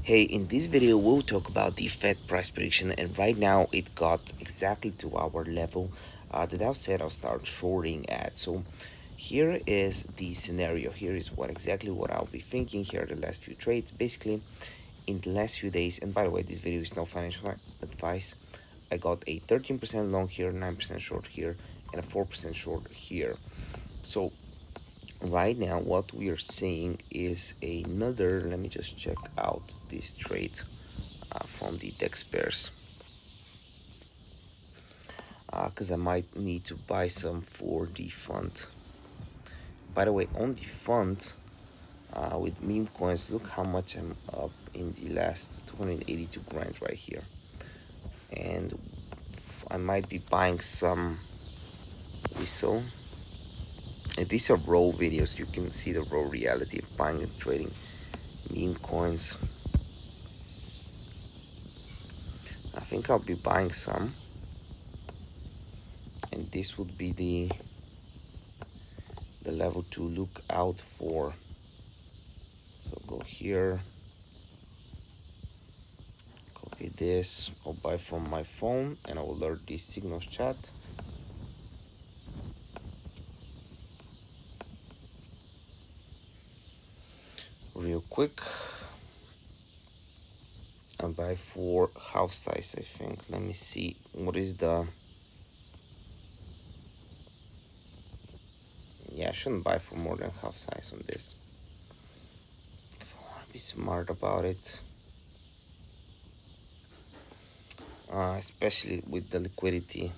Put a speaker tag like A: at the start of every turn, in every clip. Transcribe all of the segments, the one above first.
A: Hey, in this video we'll talk about the FET price prediction, and right now it got exactly to our level that I said I'll start shorting at. So here is the scenario. Here is what I'll be thinking. Here are the last few trades. Basically, in the last few days, and by the way, this video is no financial advice. I got a 13% long here, 9% short here, and a 4% short here. So right now what we are seeing is another, let me just check out this trade from the DEX pairs, because I might need to buy some for the fund. By the way, on the fund with meme coins, look how much I'm up in the last 282 grand right here, and I might be buying some whistle. And these are raw videos. You can see the raw reality of buying and trading meme coins. I think I'll be buying some, and this would be the level to look out for. So go here, copy this, I'll buy from my phone, and I will alert the signals chat. Real quick, I'll buy for half size, I think. Let me see what is the, yeah, I shouldn't buy for more than half size on this if I want to be smart about it, especially with the liquidity.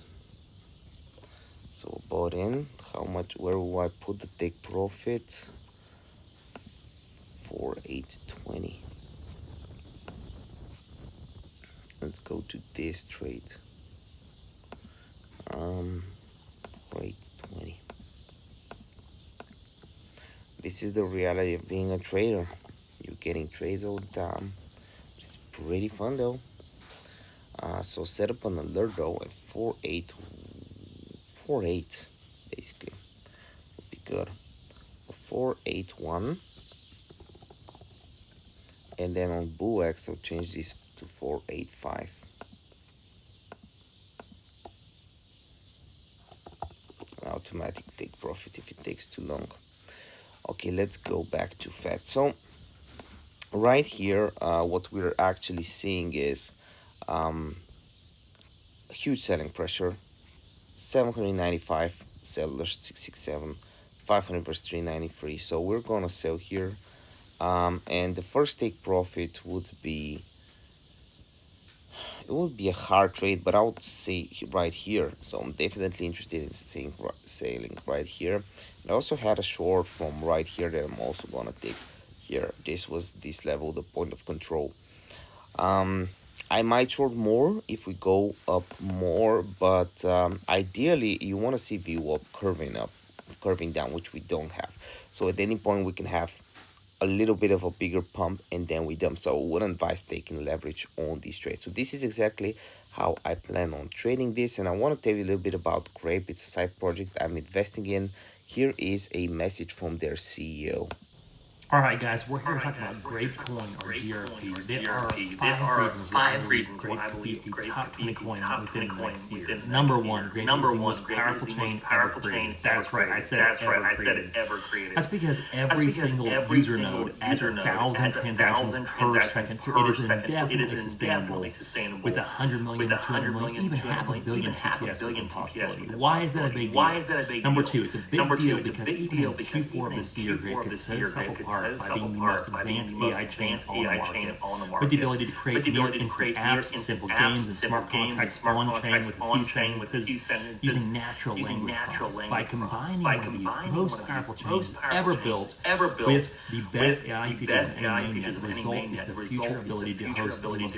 A: So bought in, how much, where will I put the take profit? 4,820. Let's go to this trade. 4,820. This is the reality of being a trader. You're getting trades all the time. It's pretty fun though. So set up an alert though at 4,848 basically would be good. 4,881. And then on VOOX, I'll change this to 4,885. Automatic take profit if it takes too long. Okay, let's go back to FET. So right here, what we're actually seeing is a huge selling pressure. 795 sellers, 667, 500 versus 393. So we're gonna sell here. And the first take profit would be, it would be a hard trade, but I would say right here. So I'm definitely interested in selling right here. I also had a short from right here that I'm also gonna take here. This was this level, the point of control. I might short more if we go up more, but ideally you want to see VWAP curving down, which we don't have. So at any point we can have a little bit of a bigger pump and then we dump. So I wouldn't advise taking leverage on these trades. So this is exactly how I plan on trading this, and I want to tell you a little bit about Grape. It's a side project I'm investing in. Here is a message from their CEO.
B: All right, guys, we're here talking about Grape Coin or GRP. There are five reasons why I believe Grape could be a top 20 coin within Number one, Grape is the most powerful chain ever created. That's right, I said it ever created. That's because every single user node adds 1,000 transactions per second, so it is indefinitely sustainable with 100 million, 200 million, even half a billion TPS. Why is that a big deal? Number two, it's a big deal because even in Q4 of this year, Grape could set itself apart by being the most advanced AI chain on the market, with the ability to create near-instant apps, simple games, and smart contracts on-chain with a few sentences using natural language. By combining one of the most powerful chains ever built with the best AI features and any the result is the future ability to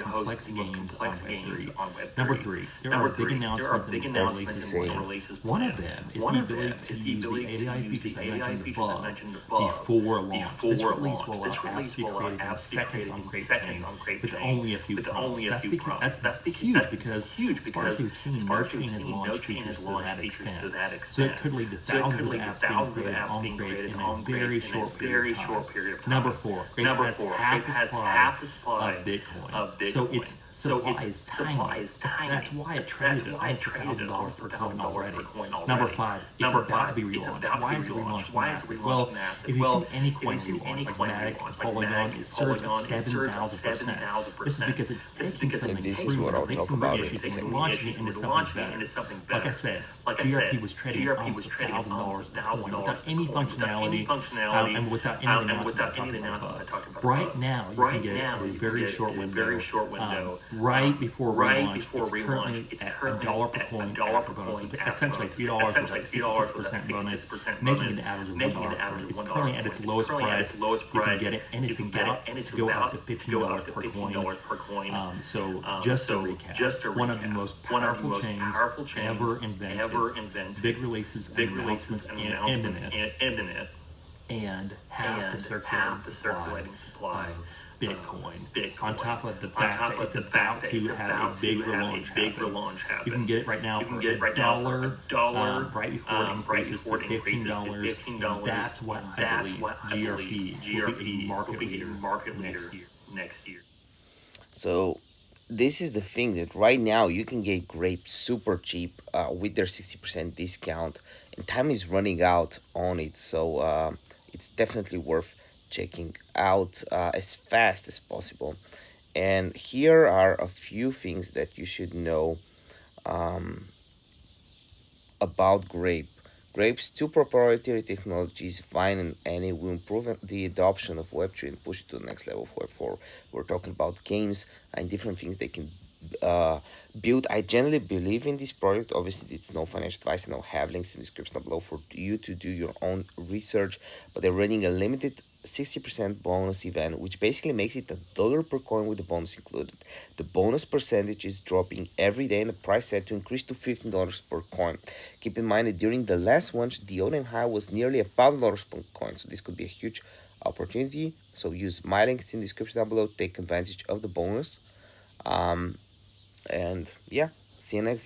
B: host the most complex games on Web3. Number three, there are big announcements and releases. One of them is the ability to use the AI features I mentioned above before launch. This release will allow apps to be created in seconds on GrapeChain with only a few pros. That's huge because as far as we've seen, no chain has launched features to that extent. So it could lead to thousands of apps being created on Grape in a very short period of time. Number four, Grape has half the supply of Bitcoin. So its supply is tiny. That's why it traded at almost $1,000 per coin already. Number five, it's about to be relaunched. Why is it relaunched massive? Well, if you've seen any coin relaunch, like Matic, Polygon, it surged 7,000%. This is because it's taking something issues and launching it into something better. Like I said, GRP was trading almost $1,000 per coin without any functionality and without any of the announcements I talked about. Right now, you can get a very short window. Right before relaunch, it's currently at $1 per coin after bonus. Essentially, $3 with like 66% bonus, making it an average of $1. It's currently at its lowest price. You can get it, and it's about to go up to $15 per coin. So just to recap, one of the most powerful chains ever invented. Big releases and announcements imminent. And half the circulating supply of Bitcoin. On top of the fact that it's about to have a big relaunch happen. You can get it right now for $1 right before it increases to $15. That's what I believe GRP will be market leader next year.
A: So this is the thing that right now you can get Grape super cheap with their 60% discount, and time is running out on it. So it's definitely worth checking out as fast as possible. And here are a few things that you should know about Grape. Grape's two proprietary technologies, Vine and Annie, will improve the adoption of Web3 and push it to the next level of Web4. We're talking about games and different things they can build. I generally believe in this project. Obviously, it's no financial advice. I don't have links in the description below for you to do your own research. But they're running a limited 60% bonus event, which basically makes it $1 per coin with the bonus included. The bonus percentage is dropping every day, and the price set to increase to $15 per coin. Keep in mind that during the last launch, the all-time high was nearly $1,000 per coin, so this could be a huge opportunity. So use my links in the description down below. Take advantage of the bonus. And yeah, see you next